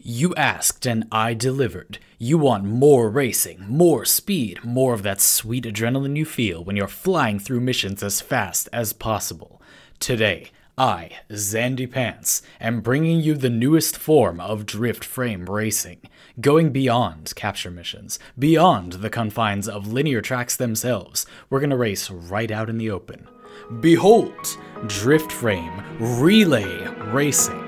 You asked and I delivered. You want more racing, more speed, more of that sweet adrenaline you feel when you're flying through missions as fast as possible. Today, I, Zandy Pants, am bringing you the newest form of DriftFrame racing, going beyond capture missions, beyond the confines of linear tracks themselves. We're gonna race right out in the open. Behold, DriftFrame Relay Racing.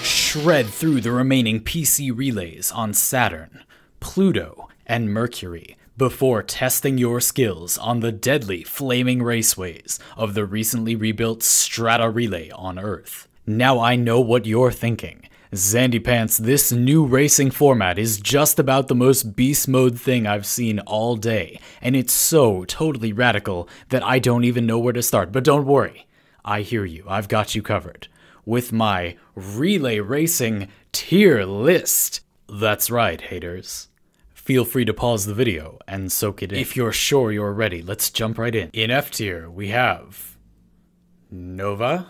Shred through the remaining PC relays on Saturn, Pluto, and Mercury before testing your skills on the deadly flaming raceways of the recently rebuilt Strata Relay on Earth. Now I know what you're thinking. Zandy Pants, this new racing format is just about the most beast mode thing I've seen all day, and it's so totally radical that I don't even know where to start. But don't worry, I hear you, I've got you covered. With my relay racing tier list. That's right, haters. Feel free to pause the video and soak it in. If you're sure you're ready, let's jump right in. In F tier, we have Nova.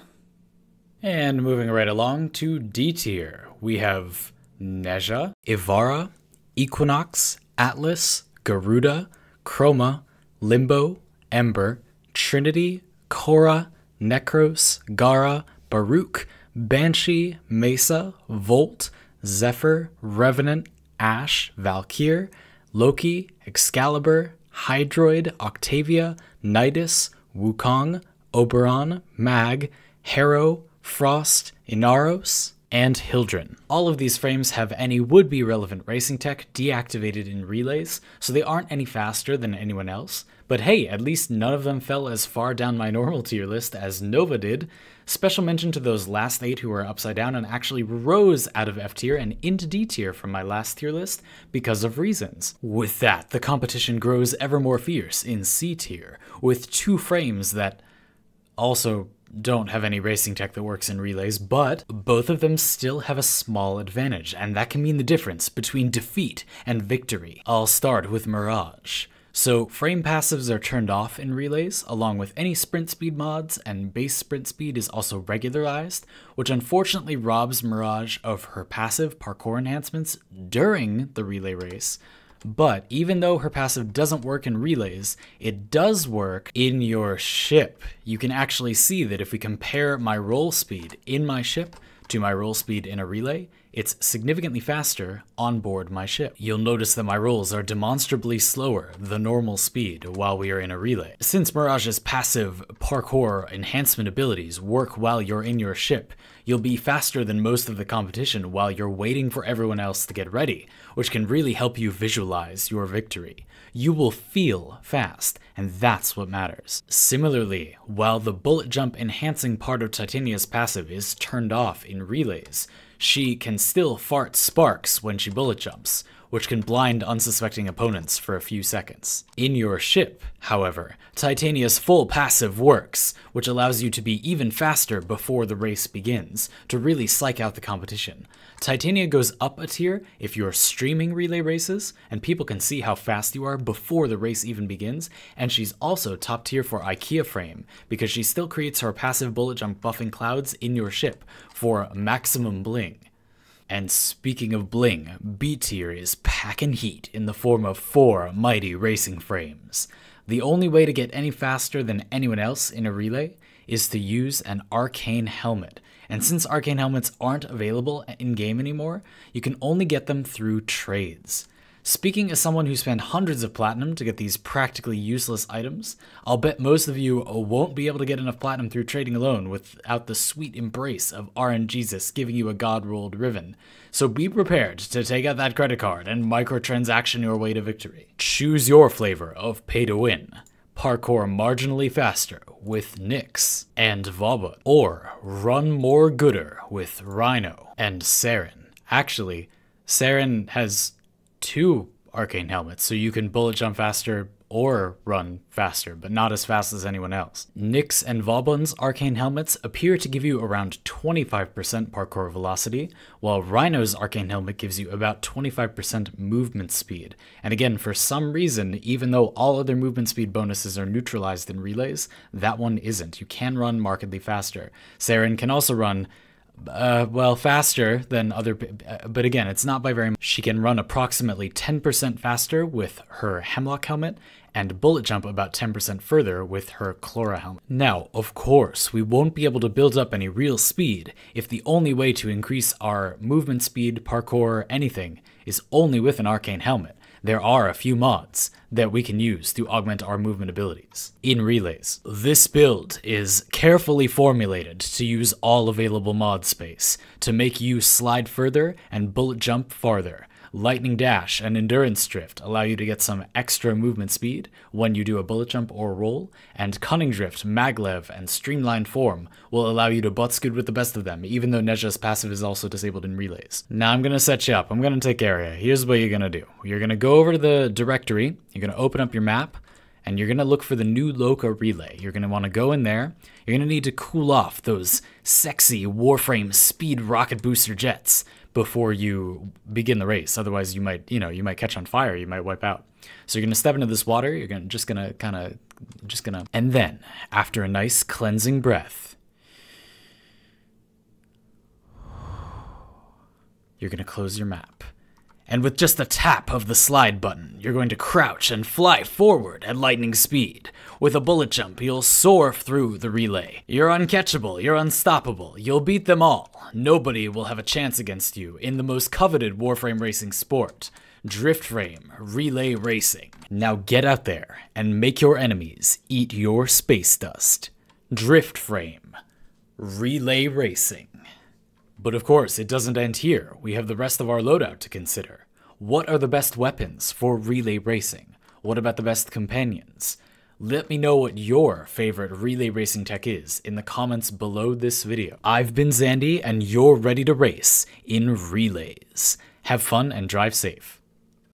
And moving right along to D tier, we have Neja, Ivara, Equinox, Atlas, Garuda, Chroma, Limbo, Ember, Trinity, Korra, Necros, Gara, Baruch, Banshee, Mesa, Volt, Zephyr, Revenant, Ash, Valkyr, Loki, Excalibur, Hydroid, Octavia, Nidus, Wukong, Oberon, Mag, Harrow, Frost, Inaros, and Hildren. All of these frames have any would-be relevant racing tech deactivated in relays, so they aren't any faster than anyone else. But hey, at least none of them fell as far down my normal tier list as Nova did. Special mention to those last 8 who were upside down and actually rose out of F tier and into D tier from my last tier list because of reasons. With that, the competition grows ever more fierce in C tier, with 2 frames that also don't have any racing tech that works in relays, but both of them still have a small advantage, and that can mean the difference between defeat and victory. I'll start with Mirage. So frame passives are turned off in relays, along with any sprint speed mods, and base sprint speed is also regularized, which unfortunately robs Mirage of her passive parkour enhancements during the relay race. But even though her passive doesn't work in relays, it does work in your ship. You can actually see that if we compare my roll speed in my ship to my roll speed in a relay, it's significantly faster on board my ship. You'll notice that my rolls are demonstrably slower than normal speed while we are in a relay. Since Mirage's passive parkour enhancement abilities work while you're in your ship, you'll be faster than most of the competition while you're waiting for everyone else to get ready, which can really help you visualize your victory. You will feel fast, and that's what matters. Similarly, while the bullet jump enhancing part of Titania's passive is turned off in relays, she can still fart sparks when she bullet jumps, which can blind unsuspecting opponents for a few seconds. In your ship, however, Titania's full passive works, which allows you to be even faster before the race begins, to really psych out the competition. Titania goes up a tier if you're streaming relay races, and people can see how fast you are before the race even begins, and she's also top tier for IKEA frame, because she still creates her passive bullet jump buffing clouds in your ship for maximum bling. And speaking of bling, B tier is packing heat in the form of 4 mighty racing frames. The only way to get any faster than anyone else in a relay is to use an arcane helmet. And since arcane helmets aren't available in-game anymore, you can only get them through trades. Speaking as someone who spent hundreds of platinum to get these practically useless items, I'll bet most of you won't be able to get enough platinum through trading alone without the sweet embrace of RNGesus giving you a god-rolled ribbon. So be prepared to take out that credit card and microtransaction your way to victory. Choose your flavor of pay-to-win. Parkour marginally faster with Nyx and Vobot, or run more gooder with Rhino and Saren. Actually, Saren has 2 arcane helmets, so you can bullet jump faster or run faster, but not as fast as anyone else. Nyx and Vauban's arcane helmets appear to give you around 25% parkour velocity, while Rhino's arcane helmet gives you about 25% movement speed. And again, for some reason, even though all other movement speed bonuses are neutralized in relays, that one isn't. You can run markedly faster. Saren can also run well, faster than other, but again, it's not by very much. She can run approximately 10% faster with her Hemlock helmet, and bullet jump about 10% further with her Chlora helmet. Now, of course, we won't be able to build up any real speed if the only way to increase our movement speed, parkour, anything, is only with an arcane helmet. There are a few mods that we can use to augment our movement abilities in relays. This build is carefully formulated to use all available mod space to make you slide further and bullet jump farther. Lightning Dash and Endurance Drift allow you to get some extra movement speed when you do a bullet jump or roll, and Cunning Drift, Maglev, and Streamlined Form will allow you to butt scoot with the best of them, even though Neja's passive is also disabled in relays. Now I'm going to set you up. I'm going to take care of you. Here's what you're going to do. You're going to go over to the directory, you're going to open up your map, and you're going to look for the new Loka relay. You're going to want to go in there. You're going to need to cool off those sexy Warframe speed rocket booster jets before you begin the race. Otherwise, you might catch on fire, you might wipe out. So you're going to step into this water, you're just going to, and then, after a nice cleansing breath, you're going to close your map. And with just a tap of the slide button, you're going to crouch and fly forward at lightning speed. With a bullet jump, you'll soar through the relay. You're uncatchable, you're unstoppable, you'll beat them all. Nobody will have a chance against you in the most coveted Warframe racing sport, DriftFrame Relay Racing. Now get out there and make your enemies eat your space dust. DriftFrame Relay Racing. But of course, it doesn't end here. We have the rest of our loadout to consider. What are the best weapons for relay racing? What about the best companions? Let me know what your favorite relay racing tech is in the comments below this video. I've been Zandy, and you're ready to race in relays. Have fun and drive safe.